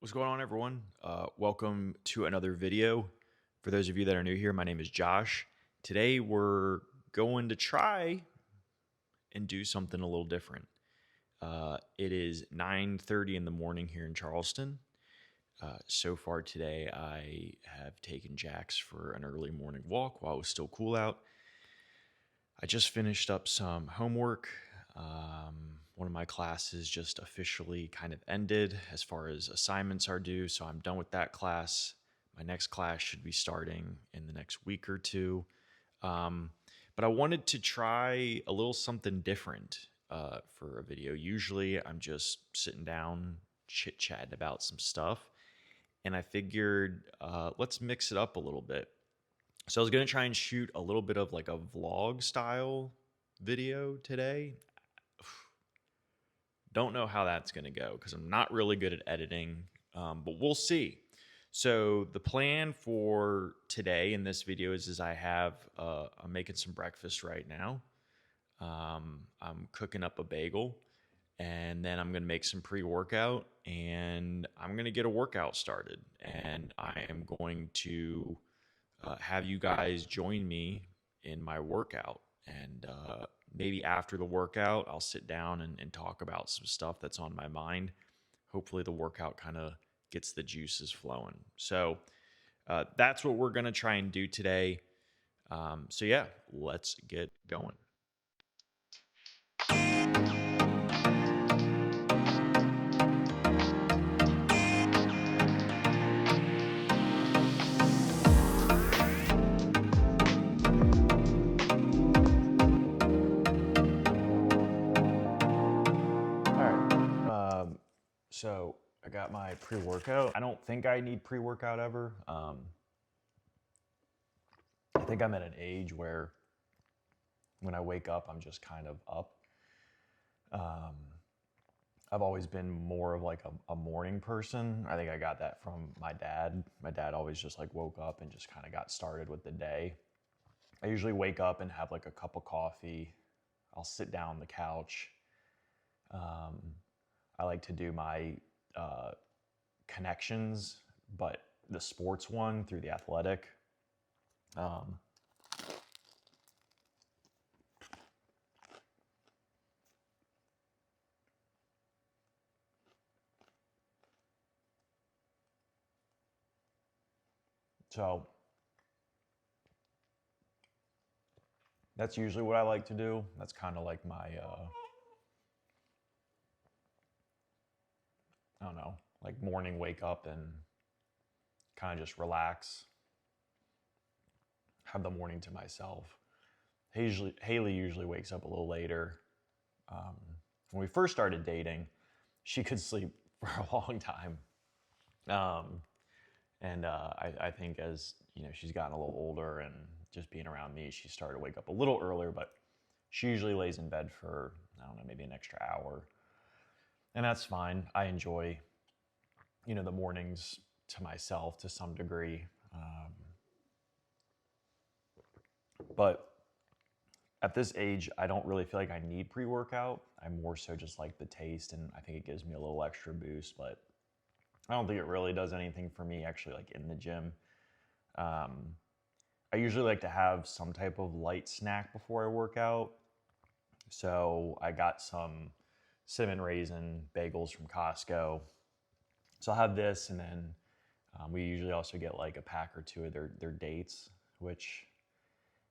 What's going on, everyone? Welcome to another video. For those of you that are new here, my name is Josh. Today we're going to try and do something a little different. It is 9:30 in the morning here in Charleston. So far today, I have taken Jax for an early morning walk while it was still cool out. I just finished up some homework. One of my classes just officially kind of ended as far as assignments are due, so I'm done with that class. My next class should be starting in the next week or two. But I wanted to try a little something different for a video. Usually I'm just sitting down, chit-chatting about some stuff, and I figured let's mix it up a little bit. So I was going to try and shoot a little bit of like a vlog style video today. Don't know how that's going to go because I'm not really good at editing, but we'll see. So the plan for today in this video is I'm making some breakfast right now. I'm cooking up a bagel, and then I'm going to make some pre-workout, and I'm going to get a workout started. And I am going to have you guys join me in my workout. And maybe after the workout, I'll sit down and talk about some stuff that's on my mind. Hopefully, the workout kind of gets the juices flowing. So that's what we're going to try and do today. So, yeah, let's get going. So I got my pre-workout. I don't think I need pre-workout ever. I think I'm at an age where when I wake up, I'm just kind of up. I've always been more of like a morning person. I think I got that from my dad. My dad always just like woke up and just kind of got started with the day. I usually wake up and have like a cup of coffee. I'll sit down on the couch. I like to do my connections, but the sports one through The Athletic. So that's usually what I like to do. That's kind of like my, I don't know, like morning wake up and kind of just relax, have the morning to myself. Haley usually wakes up a little later. When we first started dating, she could sleep for a long time. I think as you know, she's gotten a little older and just being around me, she started to wake up a little earlier, but she usually lays in bed for, I don't know, maybe an extra hour. And that's fine. I enjoy, the mornings to myself to some degree. But at this age, I don't really feel like I need pre-workout. I more so just like the taste, and I think it gives me a little extra boost, but I don't think it really does anything for me actually like in the gym. I usually like to have some type of light snack before I work out. So I got some cinnamon raisin bagels from Costco. So I'll have this, and then we usually also get like a pack or two of their dates, which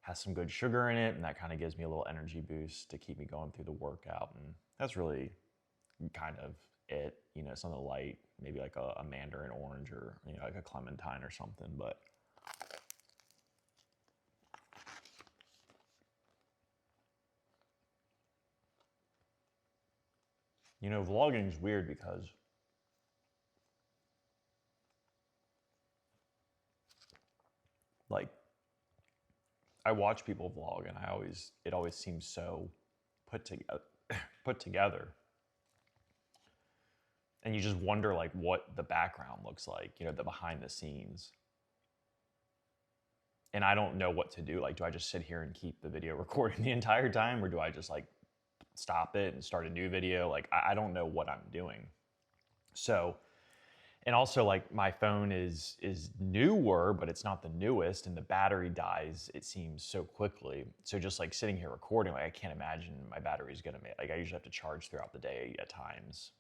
has some good sugar in it, and that kind of gives me a little energy boost to keep me going through the workout. And that's really kind of it, something light, maybe like a mandarin orange or like a clementine or something. But vlogging is weird because like I watch people vlog, and it always seems so put together put together. And you just wonder like what the background looks like, the behind the scenes. And I don't know what to do. Like, do I just sit here and keep the video recording the entire time, or do I just like stop it and start a new video? Like, I don't know what I'm doing. So And also, like, my phone is newer, but it's not the newest, and the battery dies, it seems, so quickly. So just like sitting here recording, like, I can't imagine my battery's gonna make, like, I usually have to charge throughout the day at times.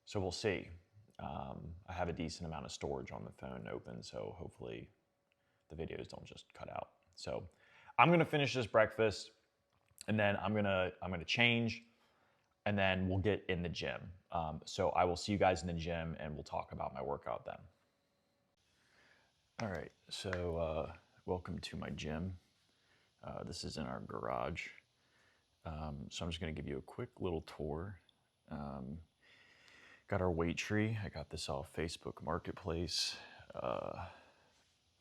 So we'll see. I have a decent amount of storage on the phone open, so hopefully the videos don't just cut out. So I'm gonna finish this breakfast, and then I'm gonna change, and then we'll get in the gym. So I will see you guys in the gym, and we'll talk about my workout then. All right, so welcome to my gym. This is in our garage. So I'm just gonna give you a quick little tour. Got our weight tree. I got this off Facebook Marketplace.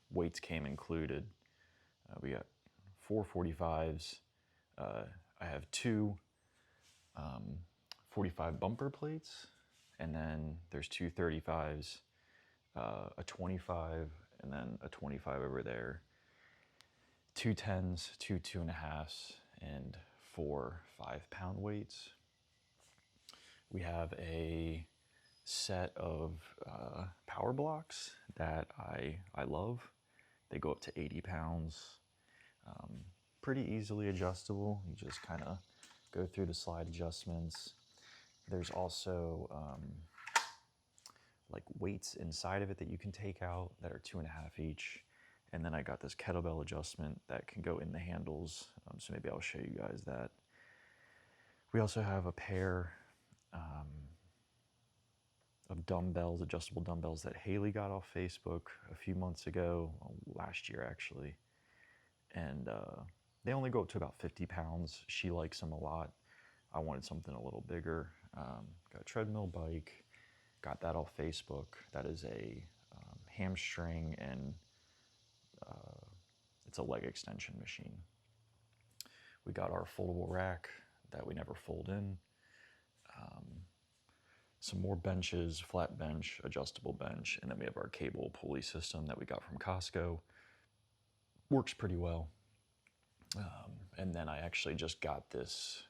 Weights came included. We got 4 45s. I have 2 45 bumper plates, and then there's 2 35s, a 25, and then a 25 over there. 2 10s, 2 2.5s, and 4 5-pound weights. We have a set of power blocks that I love. They go up to 80 pounds. Pretty easily adjustable. You just kind of go through the slide adjustments. There's also like weights inside of it that you can take out that are 2.5 each. And then I got this kettlebell adjustment that can go in the handles. So maybe I'll show you guys that. We also have a pair of dumbbells, adjustable dumbbells that Haley got off Facebook a few months ago, last year actually. And they only go up to about 50 pounds. She likes them a lot. I wanted something a little bigger. Got a treadmill bike, got that off Facebook. That is a hamstring and it's a leg extension machine. We got our foldable rack that we never fold in. Some more benches, flat bench, adjustable bench, and then we have our cable pulley system that we got from Costco. Works pretty well. And then I actually just got this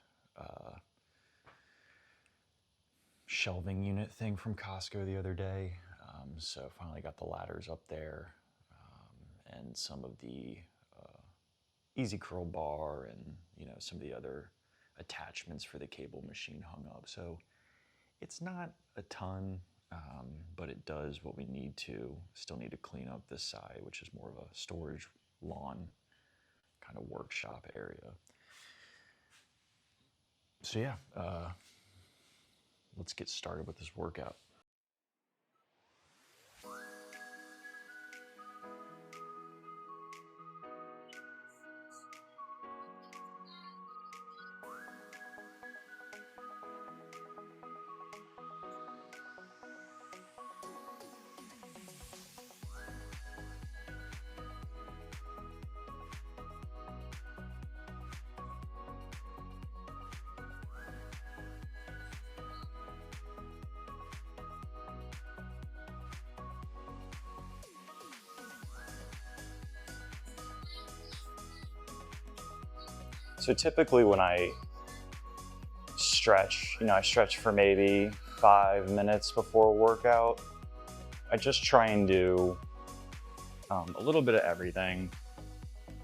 shelving unit thing from Costco the other day. So finally got the ladders up there, and some of the easy curl bar and, you know, some of the other attachments for the cable machine hung up. So it's not a ton, but it does what we need to. Still need to clean up this side, which is more of a storage lawn kind of workshop area. So yeah, let's get started with this workout. So typically when I stretch, I stretch for maybe 5 minutes before a workout. I just try and do a little bit of everything.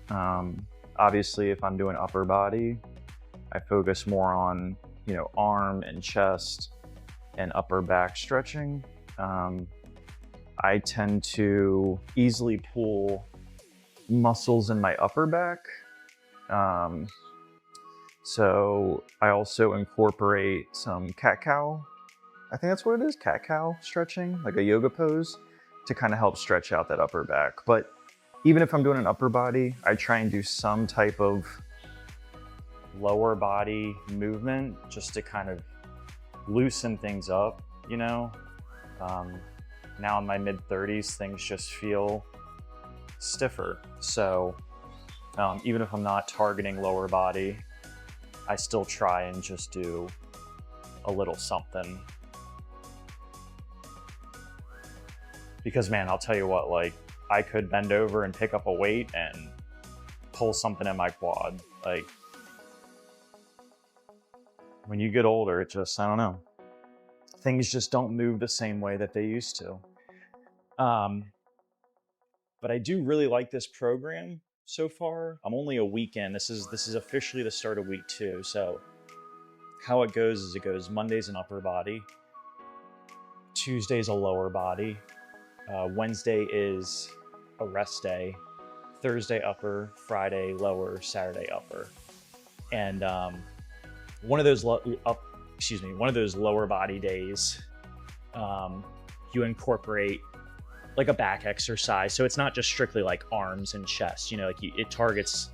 Obviously, if I'm doing upper body, I focus more on, arm and chest and upper back stretching. I tend to easily pull muscles in my upper back. So I also incorporate some cat-cow. I think that's what it is, cat-cow stretching, like a yoga pose, to kind of help stretch out that upper back. But even if I'm doing an upper body, I try and do some type of lower body movement just to kind of loosen things up, Now in my mid-30s, things just feel stiffer. So even if I'm not targeting lower body, I still try and just do a little something. Because man, I'll tell you what, like, I could bend over and pick up a weight and pull something in my quad. Like, when you get older, it just, I don't know. things just don't move the same way that they used to. But I do really like this program so far. I'm only a week in. This is officially the start of week 2. So how it goes is it goes Monday's an upper body, Tuesday's a lower body, Wednesday is a rest day, Thursday upper, Friday lower, Saturday upper, and one of those lower body days, you incorporate like a back exercise. So it's not just strictly like arms and chest, it targets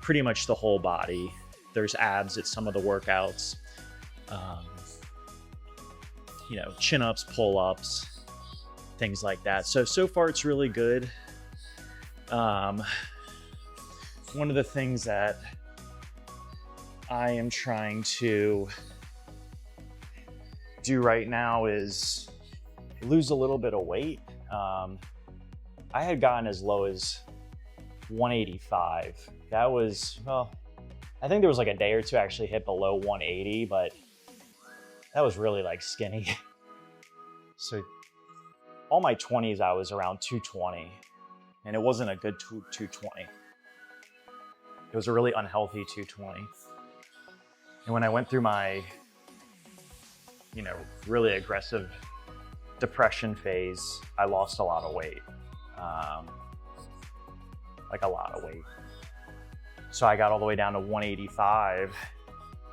pretty much the whole body. There's abs at some of the workouts, chin-ups, pull-ups, things like that. So far it's really good. One of the things that I am trying to do right now is lose a little bit of weight. I had gotten as low as 185. That was, I think there was like a day or two I actually hit below 180, but that was really like skinny. So all my 20s, I was around 220, and it wasn't a good 220. It was a really unhealthy 220. And when I went through my, really aggressive depression phase, I lost a lot of weight, like a lot of weight. So I got all the way down to 185,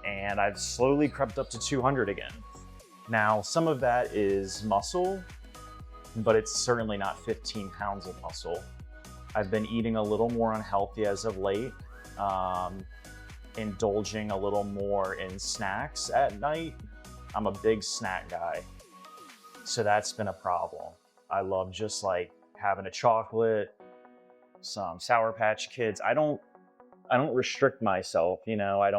and I've slowly crept up to 200 again. Now, some of that is muscle, but it's certainly not 15 pounds of muscle. I've been eating a little more unhealthy as of late, indulging a little more in snacks at night. I'm a big snack guy, so that's been a problem. I love just like having a chocolate, some Sour Patch Kids. I don't restrict myself, I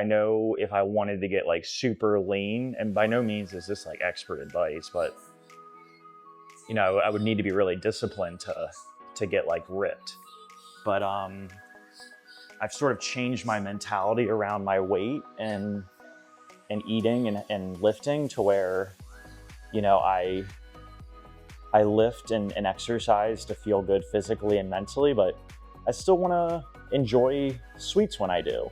know if I wanted to get like super lean, and by no means is this like expert advice, but I would need to be really disciplined to get like ripped. But I've sort of changed my mentality around my weight and eating and lifting to where, I lift and exercise to feel good physically and mentally, but I still want to enjoy sweets when I do.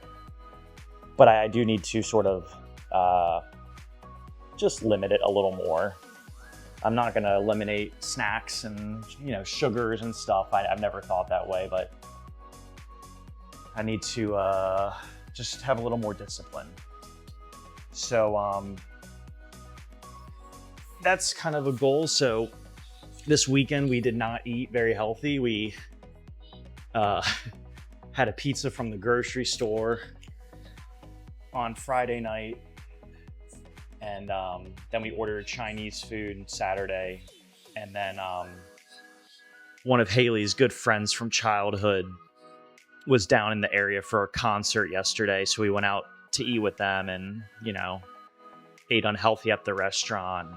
But I do need to sort of just limit it a little more. I'm not going to eliminate snacks and, sugars and stuff. I've never thought that way, but I need to just have a little more discipline. So that's kind of a goal. So this weekend we did not eat very healthy. We had a pizza from the grocery store on Friday night, and then we ordered Chinese food Saturday, and then one of Haley's good friends from childhood was down in the area for a concert yesterday, so we went out to eat with them and ate unhealthy at the restaurant.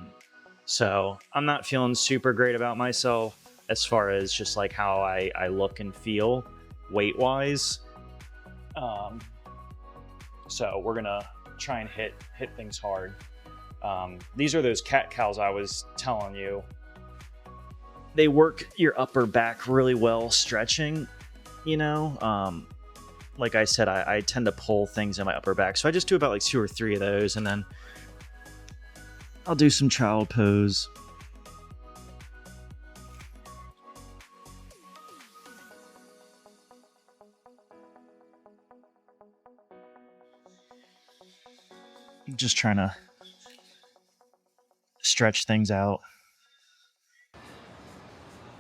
So I'm not feeling super great about myself as far as just like how I look and feel weight wise. So we're gonna try and hit things hard. These are those cat cows I was telling you. They work your upper back really well stretching, like I said, I tend to pull things in my upper back. So I just do about like 2 or 3 of those, and then I'll do some child pose. Just trying to stretch things out.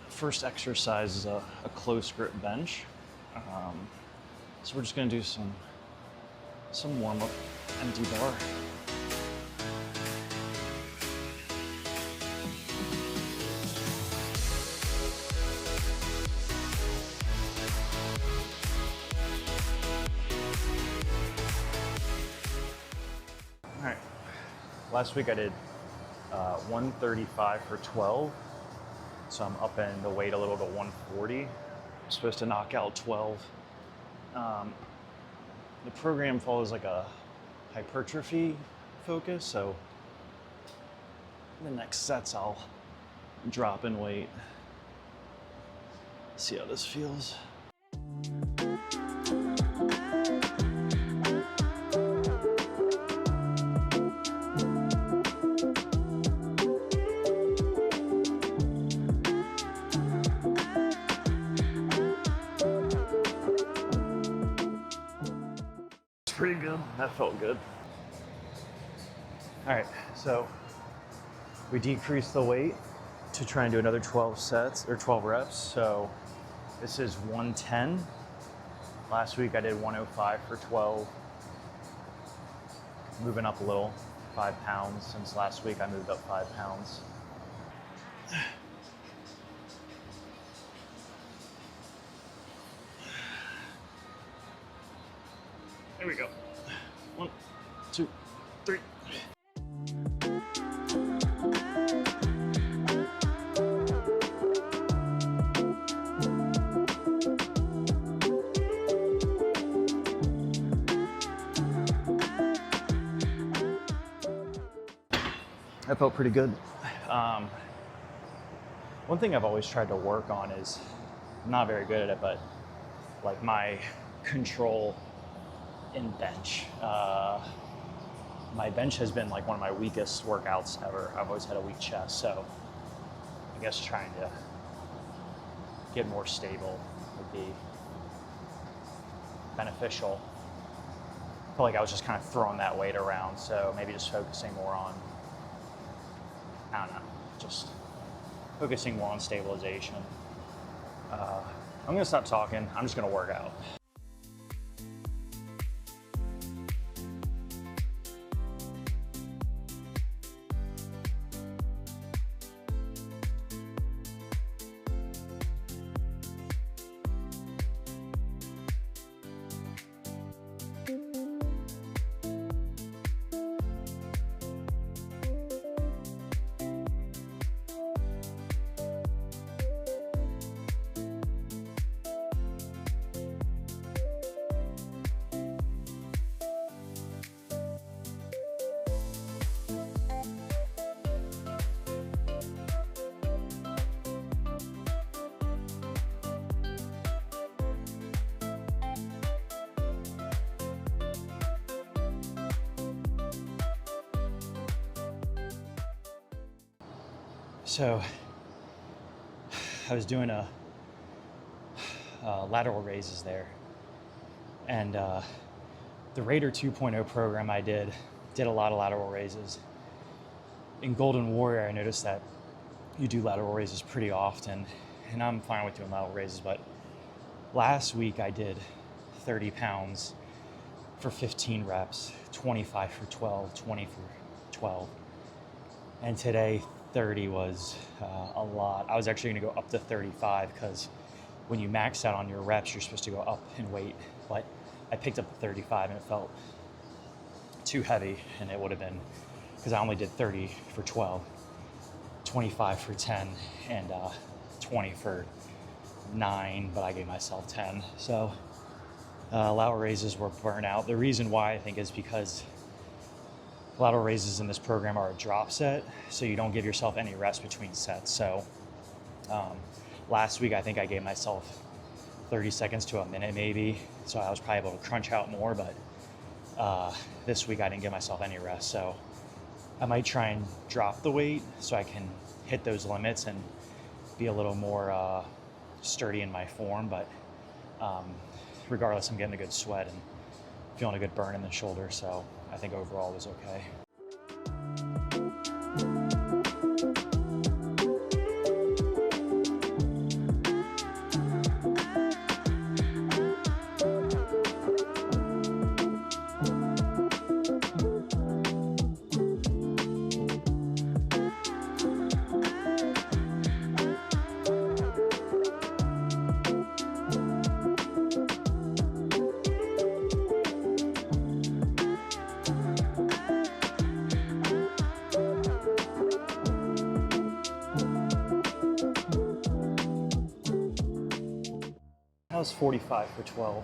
First exercise is a close grip bench. So we're just gonna do some warm up empty bar. All right, last week I did 135 for 12. So I'm upping the weight a little to 140. I'm supposed to knock out 12. The program follows like a hypertrophy focus, so the next sets I'll drop in weight. See how this feels. Pretty good. That felt good. All right, so we decreased the weight to try and do another 12 sets or 12 reps. So this is 110. Last week I did 105 for 12. Moving up a little, 5 pounds. Since last week I moved up 5 pounds. Here we go. 1, 2, 3. That felt pretty good. One thing I've always tried to work on is, I'm not very good at it, but like my control in bench. My bench has been like one of my weakest workouts ever. I've always had a weak chest, so I guess trying to get more stable would be beneficial. I felt like I was just kind of throwing that weight around, so maybe just focusing more on, I don't know, just focusing more on stabilization. I'm gonna stop talking. I'm just gonna work out. So I was doing a lateral raises there, and the Raider 2.0 program I did a lot of lateral raises. In Golden Warrior, I noticed that you do lateral raises pretty often, and I'm fine with doing lateral raises, but last week I did 30 pounds for 15 reps, 25 for 12, 20 for 12, and today 30 was a lot. I was actually going to go up to 35 because when you max out on your reps, you're supposed to go up in weight, but I picked up the 35 and it felt too heavy, and it would have been, because I only did 30 for 12, 25 for 10, and 20 for 9, but I gave myself 10. So lateral raises were burnt out. The reason why, I think, is because lateral raises in this program are a drop set, so you don't give yourself any rest between sets. So last week I think I gave myself 30 seconds to a minute maybe, so I was probably able to crunch out more, but this week I didn't give myself any rest. So I might try and drop the weight so I can hit those limits and be a little more sturdy in my form, but regardless, I'm getting a good sweat and feeling a good burn in the shoulder, so I think overall it was okay. That was 45 for 12.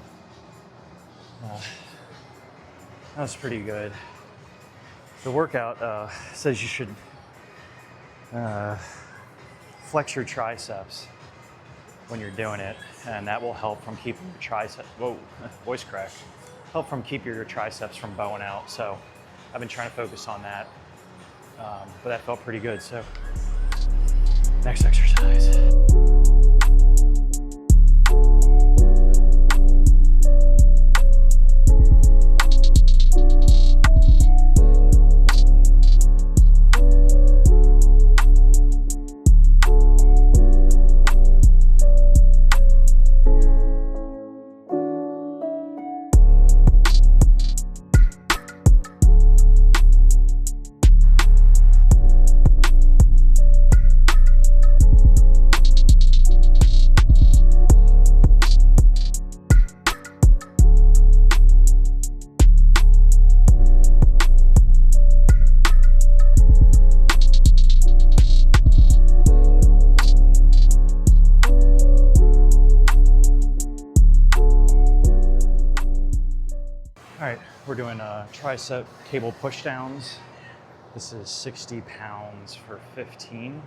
That was pretty good. The workout says you should flex your triceps when you're doing it, and that will help from keeping your triceps, whoa, voice crack, help from keep your triceps from bowing out. So I've been trying to focus on that, but that felt pretty good. So next exercise. All right, we're doing tricep cable push downs. This is 60 pounds for 15.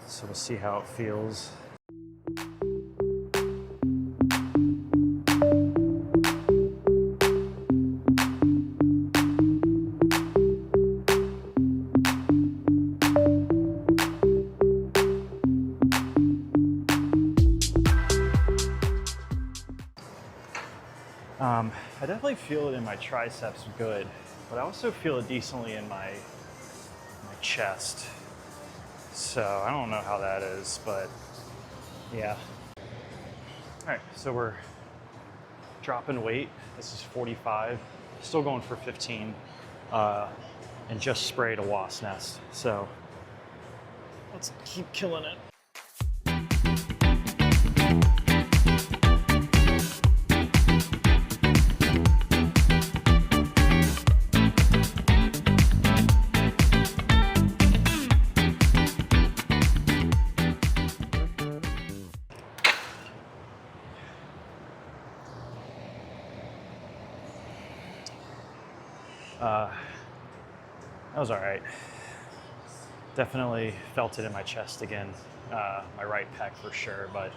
So we'll see how it feels. I definitely feel it in my triceps good, but I also feel it decently in my chest. So I don't know how that is, but yeah. All right, so we're dropping weight. This is 45, still going for 15, and just sprayed a wasp nest. So let's keep killing it. That was all right. Definitely felt it in my chest again, my right pec for sure, but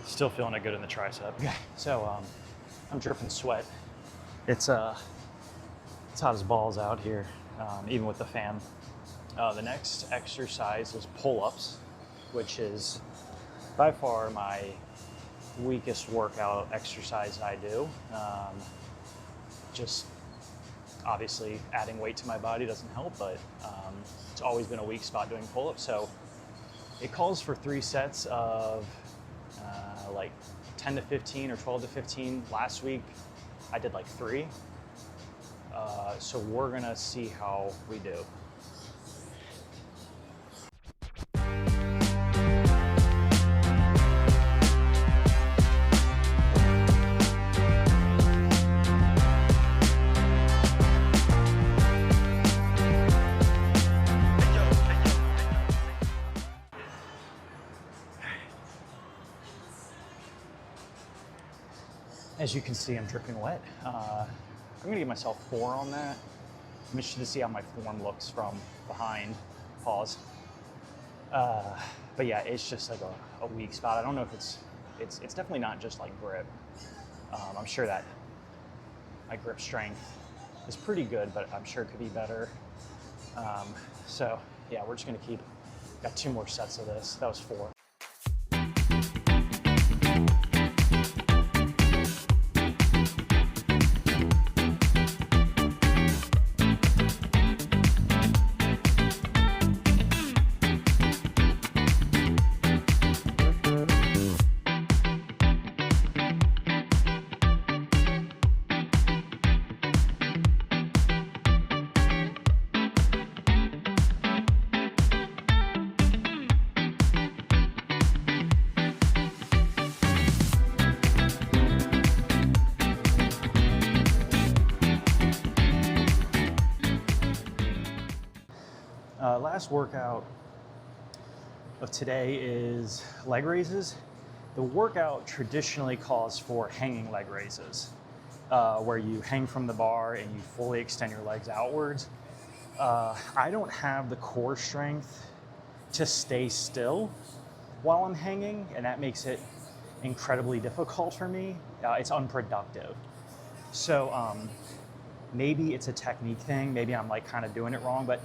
still feeling it good in the tricep. Okay, so I'm dripping sweat. It's hot as balls out here, even with the fan. The next exercise is pull-ups, which is by far my weakest workout exercise I do. Just obviously adding weight to my body doesn't help, but it's always been a weak spot doing pull-ups. So it calls for 3 sets of like 10 to 15 or 12 to 15. Last week I did like 3. So we're gonna see how we do. As you can see, I'm dripping wet. I'm gonna give myself 4 on that. I'm interested to see how my form looks from behind. Pause. But yeah, it's just like a weak spot. I don't know if it's definitely not just like grip. I'm sure that my grip strength is pretty good, but I'm sure it could be better. So yeah, we're just gonna got 2 more sets of this. That was 4. Last workout of today is leg raises. The workout traditionally calls for hanging leg raises, where you hang from the bar and you fully extend your legs outwards. I don't have the core strength to stay still while I'm hanging, and that makes it incredibly difficult for me. It's unproductive. So maybe it's a technique thing. Maybe I'm like kind of doing it wrong, but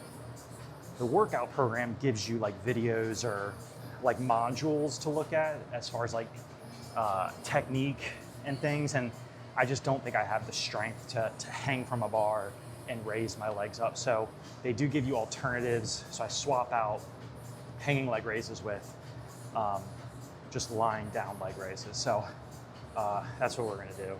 the workout program gives you like videos or like modules to look at as far as like technique and things. And I just don't think I have the strength to hang from a bar and raise my legs up. So they do give you alternatives. So I swap out hanging leg raises with just lying down leg raises. So that's what we're gonna do.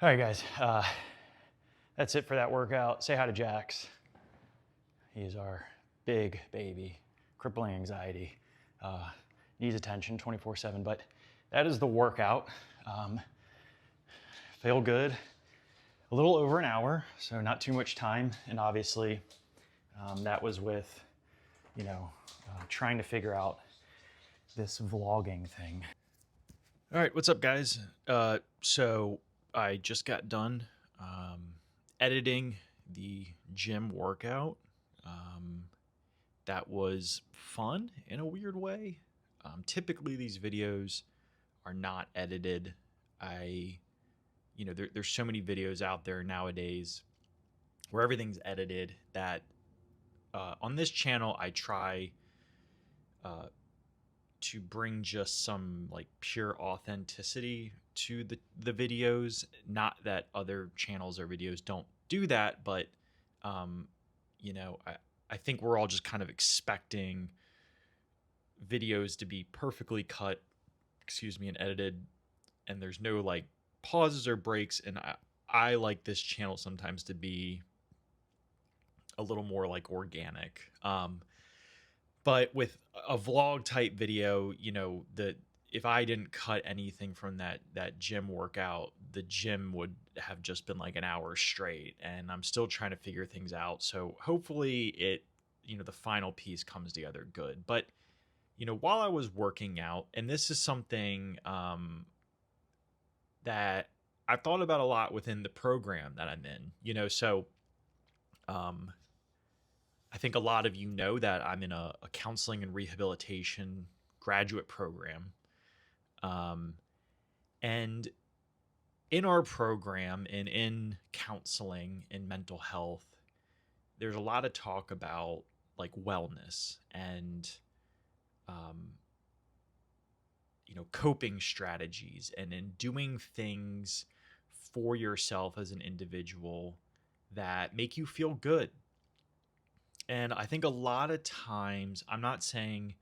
All right, guys, that's it for that workout. Say hi to Jax. He's our big baby, crippling anxiety. Needs attention 24/7, but that is the workout. Feel good. A little over an hour, so not too much time. And obviously that was with, trying to figure out this vlogging thing. All right, what's up, guys? So I just got done editing the gym workout. That was fun in a weird way. Typically, these videos are not edited. There's so many videos out there nowadays where everything's edited that on this channel, I try to bring just some like pure authenticity to the videos. Not that other channels or videos don't do that, but I think we're all just kind of expecting videos to be perfectly cut, and edited, and there's no like pauses or breaks. And I like this channel sometimes to be a little more like organic. But with a vlog type video, if I didn't cut anything from that gym workout, the gym would have just been like an hour straight, and I'm still trying to figure things out. So hopefully the final piece comes together good. But while I was working out, and this is something that I've thought about a lot within the program that I'm in, so I think a lot of you know that I'm in a counseling and rehabilitation graduate program. And in our program and in counseling and mental health, there's a lot of talk about like wellness and, coping strategies and in doing things for yourself as an individual that make you feel good. And I think a lot of times, I'm not saying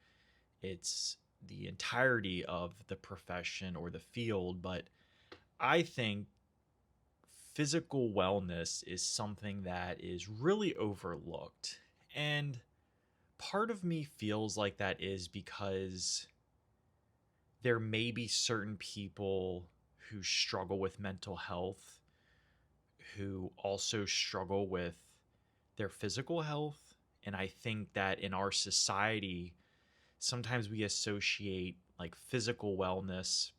it's the entirety of the profession or the field, but I think physical wellness is something that is really overlooked. And part of me feels like that is because there may be certain people who struggle with mental health who also struggle with their physical health. And I think that in our society, sometimes we associate like physical wellness,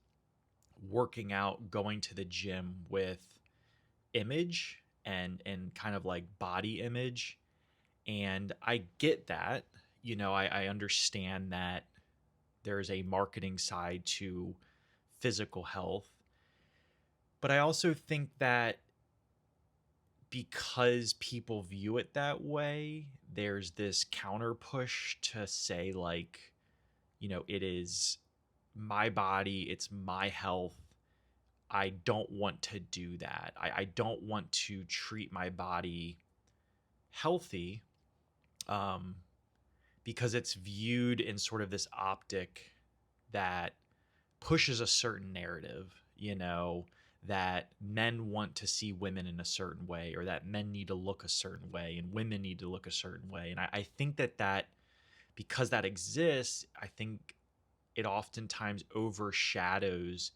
working out, going to the gym with image and kind of like body image. And I get that. I understand that there's a marketing side to physical health. But I also think that because people view it that way, there's this counter push to say, like, it is my body, it's my health. I don't want to do that. I don't want to treat my body healthy, um, because it's viewed in sort of this optic that pushes a certain narrative, that men want to see women in a certain way, or that men need to look a certain way and women need to look a certain way. And I think that because that exists, I think it oftentimes overshadows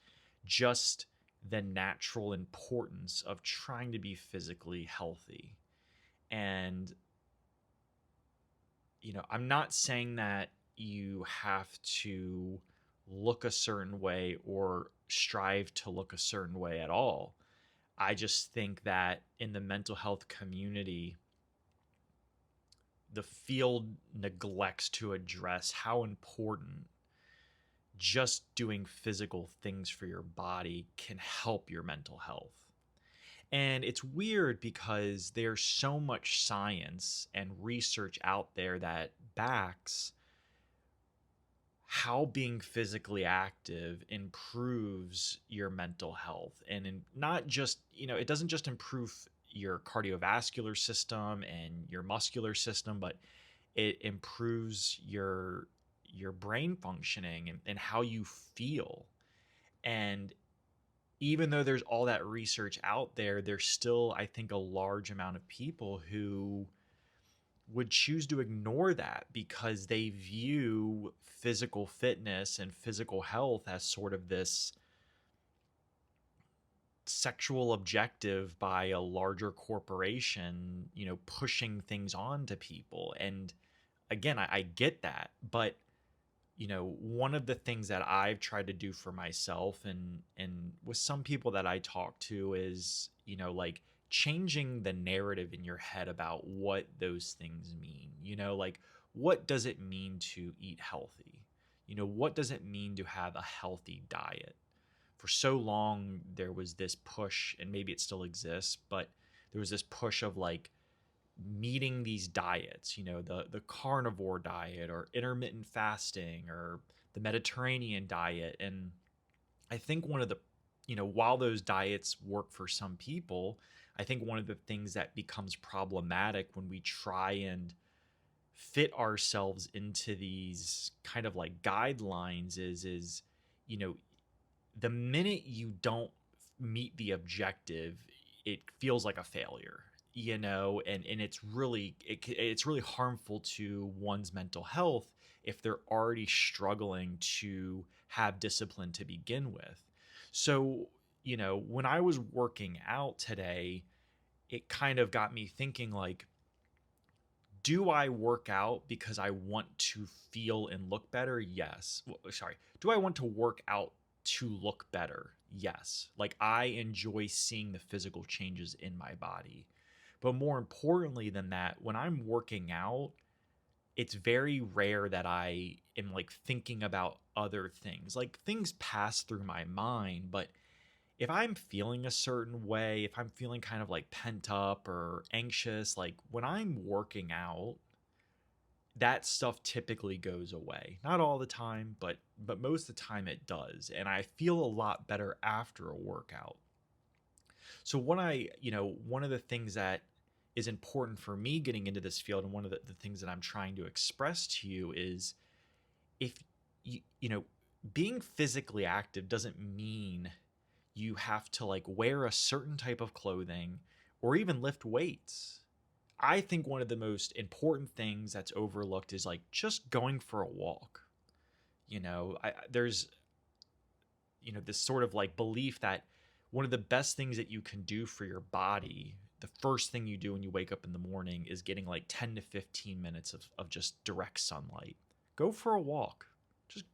just the natural importance of trying to be physically healthy. And I'm not saying that you have to look a certain way or strive to look a certain way at all. I just think that in the mental health community, the field neglects to address how important just doing physical things for your body can help your mental health. And it's weird because there's so much science and research out there that backs how being physically active improves your mental health. And not just, it doesn't just improve your cardiovascular system and your muscular system, but it improves your brain functioning and how you feel. And even though there's all that research out there, there's still, I think, a large amount of people who would choose to ignore that because they view physical fitness and physical health as sort of this sexual objective by a larger corporation, pushing things on to people. And again, I get that. But one of the things that I've tried to do for myself and with some people that I talk to is, like changing the narrative in your head about what those things mean. Like, what does it mean to eat healthy? What does it mean to have a healthy diet? For so long there was this push, and maybe it still exists, but there was this push of like meeting these diets, the carnivore diet or intermittent fasting or the Mediterranean diet. And I think one of the, while those diets work for some people, I think one of the things that becomes problematic when we try and fit ourselves into these kind of like guidelines is, you know, the minute you don't meet the objective, it feels like a failure, and it's really harmful to one's mental health if they're already struggling to have discipline to begin with. So, when I was working out today, it kind of got me thinking, like, do I work out because I want to feel and look better? Yes. Well, sorry. Do I want to work out to look better? Yes. Like, I enjoy seeing the physical changes in my body. But more importantly than that, when I'm working out, it's very rare that I am like thinking about other things. Like, things pass through my mind, but if I'm feeling a certain way, if I'm feeling kind of like pent up or anxious, like when I'm working out, that stuff typically goes away. Not all the time, but most of the time it does. And I feel a lot better after a workout. So one of the things that is important for me getting into this field, and one of the things that I'm trying to express to you is, if you know, being physically active doesn't mean you have to like wear a certain type of clothing or even lift weights. I think one of the most important things that's overlooked is like just going for a walk. There's this sort of like belief that one of the best things that you can do for your body, the first thing you do when you wake up in the morning, is getting like 10 to 15 minutes of just direct sunlight. Go for a walk.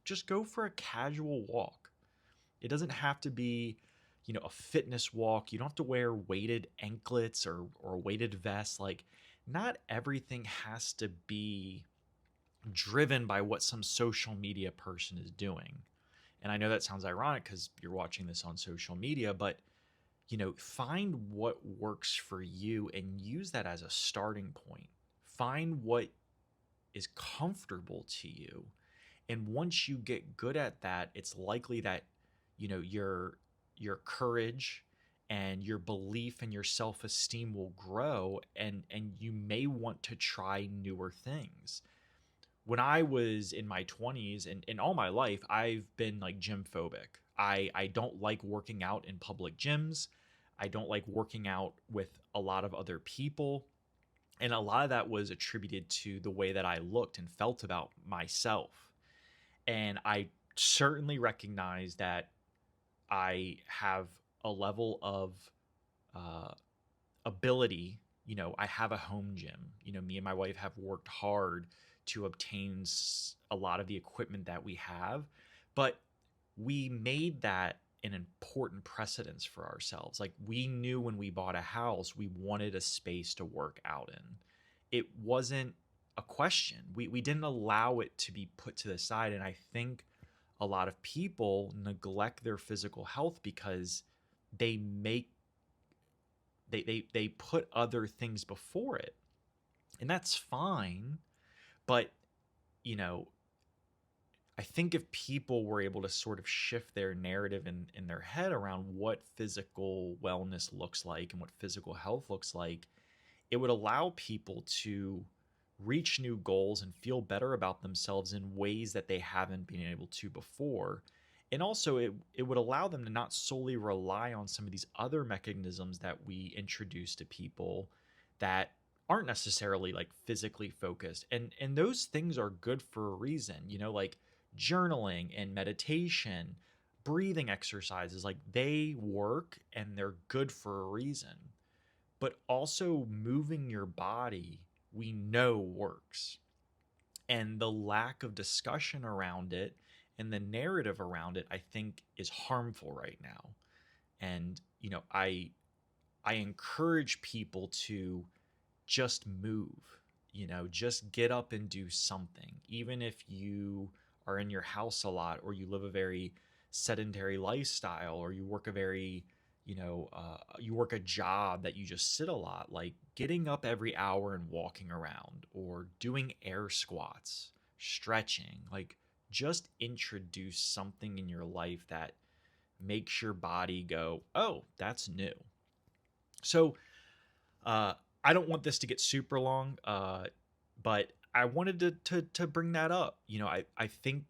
Just go for a casual walk. It doesn't have to be, a fitness walk. You don't have to wear weighted anklets or weighted vests. Like, not everything has to be driven by what some social media person is doing. And I know that sounds ironic because you're watching this on social media, but find what works for you and use that as a starting point. Find what is comfortable to you. And once you get good at that, it's likely that, your courage and your belief and your self-esteem will grow, and you may want to try newer things. When I was in my 20s and in all my life, I've been like gym phobic. I don't like working out in public gyms. I don't like working out with a lot of other people. And a lot of that was attributed to the way that I looked and felt about myself. And I certainly recognize that I have a level of uh, ability. I have a home gym. Me and my wife have worked hard to obtain a lot of the equipment that we have, but we made that an important precedence for ourselves. Like, we knew when we bought a house, we wanted a space to work out in. It wasn't a question. We didn't allow it to be put to the side. And I think a lot of people neglect their physical health because they make they put other things before it. And that's fine, but you know I think if people were able to sort of shift their narrative in their head around what physical wellness looks like and what physical health looks like, it would allow people to reach new goals and feel better about themselves in ways that they haven't been able to before. And also, it would allow them to not solely rely on some of these other mechanisms that we introduce to people that aren't necessarily like physically focused. And those things are good for a reason, like journaling and meditation, breathing exercises, like they work and they're good for a reason. But also moving your body, we know works. And the lack of discussion around it and the narrative around it, I think, is harmful right now. And I encourage people to just move, just get up and do something. Even if you are in your house a lot, or you live a very sedentary lifestyle, or you work a very, you work a job that you just sit a lot, like getting up every hour and walking around, or doing air squats, stretching, like just introduce something in your life that makes your body go, oh, that's new. So, I don't want this to get super long, but I wanted to bring that up. I think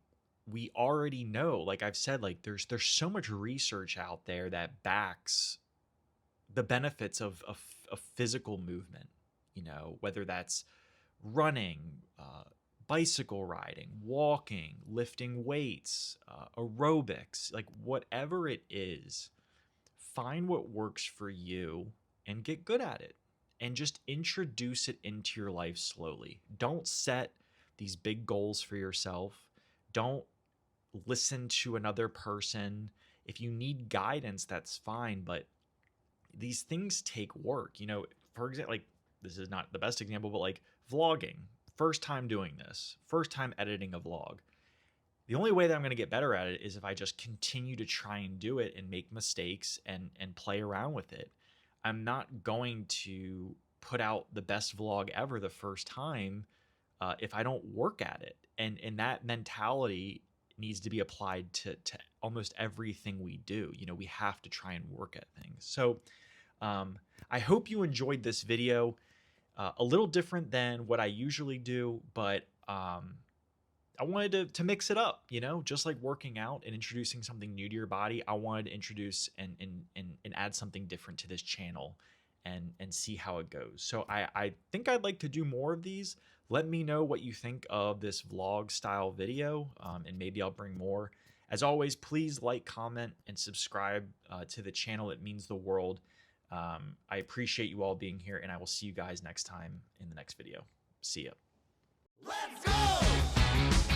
we already know, like I've said, like there's so much research out there that backs the benefits of physical movement. Whether that's running, bicycle riding, walking, lifting weights, aerobics, like whatever it is, find what works for you and get good at it, and just introduce it into your life slowly. Don't set these big goals for yourself. Don't listen to another person. If you need guidance, that's fine, but these things take work. For example, like, this is not the best example, but like vlogging. First time doing this, first time editing a vlog. The only way that I'm going to get better at it is if I just continue to try and do it and make mistakes and play around with it. I'm not going to put out the best vlog ever the first time if I don't work at it. And that mentality needs to be applied to almost everything we do. We have to try and work at things. So I hope you enjoyed this video. A little different than what I usually do, but I wanted to mix it up, just like working out and introducing something new to your body. I wanted to introduce and add something different to this channel and see how it goes. So I think I'd like to do more of these. Let me know what you think of this vlog style video, and maybe I'll bring more. As always, please like, comment, and subscribe to the channel. It means the world. I appreciate you all being here, and I will see you guys next time in the next video. See ya. Let's go!